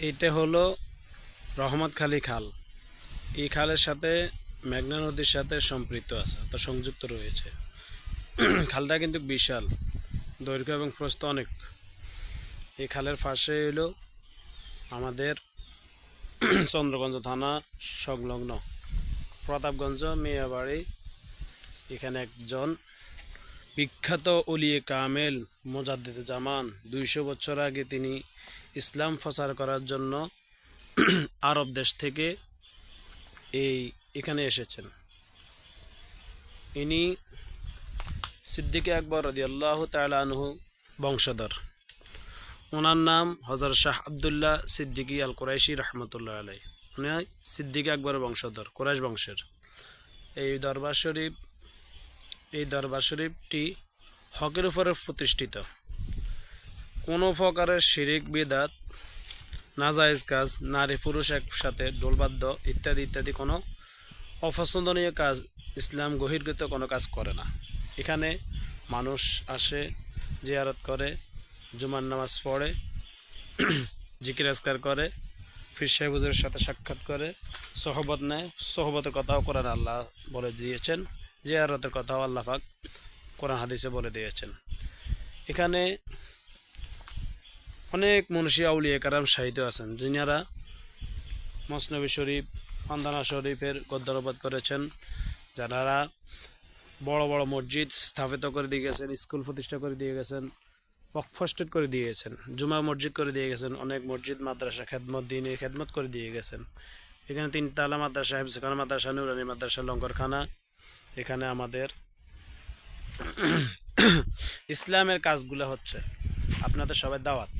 এটা হলো রহমতখালী খাল। এই খালের সাথে মেঘনা নদীর সাথে সম্পৃক্ত আছে, তো সংযুক্ত রয়েছে। খালটা কিন্তু বিশাল, দৈর্ঘ্য এবং প্রস্থ অনেক। এই খালের পাশে হলো আমাদের চন্দ্রগঞ্জ থানা সংলগ্ন প্রতাপগঞ্জ মিয়াবাড়ি। এখানে একজন বিখ্যাত ওলিয়ে কামেল মুজাদ্দিদ জামান 200 বছর আগে তিনি ইসলাম প্রচার করার জন্য আরব দেশ থেকে এখানে এসেছেন। ইনি সিদ্দিক আকবর রাদিয়াল্লাহু তাআলা আনহু বংশধর। ওনার নাম হযরত শাহ আবদুল্লাহ সিদ্দিকী আল কুরাইশি রহমতুল্লাহ আলাই। উনি সিদ্দিক আকবর বংশধর, কুরাইশ বংশের। এই দরবার শরীফটি হকের উপরে প্রতিষ্ঠিত। কোনো প্রকারের শিরিক বিদাত, নাজায়েজ কাজ, নারী পুরুষ একসাথে ঢোলবাদ্য ইত্যাদি ইত্যাদি কোনো অপছন্দনীয় কাজ ইসলাম বহির্ভূত কোনো কাজ করে না। এখানে মানুষ আসে, জিয়ারত করে, জুমার নামাজ পড়ে, জিকির আজকার করে, পীর সাহেব হুজুরের সাথে সাক্ষাৎ করে, সোহবত নেয়। সোহবতের কথাও কোরআন আল্লাহ বলে দিয়েছেন, জিয়ারতের কথাও আল্লাহ পাক কোরআন হাদিসে বলে দিয়েছেন। এখানে অনেক মুনশি আউলিয়া কারাম শাহিদ আছেন, যিনারা মসনবী শরীফ, খানদানা শরীফের গদ্যানুবাদ করেছেন, যারা বড় বড় মসজিদ স্থাপিত করে দিয়ে গেছেন, স্কুল প্রতিষ্ঠা করে দিয়ে গেছেন, ওয়াকফ স্টেট করে দিয়ে গেছেন, জুমা মসজিদ করে দিয়ে গেছেন, অনেক মসজিদ মাদ্রাসা খেদমত, দ্বীনের খেদমত করে দিয়ে গেছেন। এখানে 3 তালা মাদ্রাসা, হেফজখানা মাদ্রাসা, নুরানি মাদ্রাসা, লঙ্গরখানা। এখানে আমাদের ইসলামের কাজগুলো হচ্ছে। আপনাদের সবাই দাওয়াত।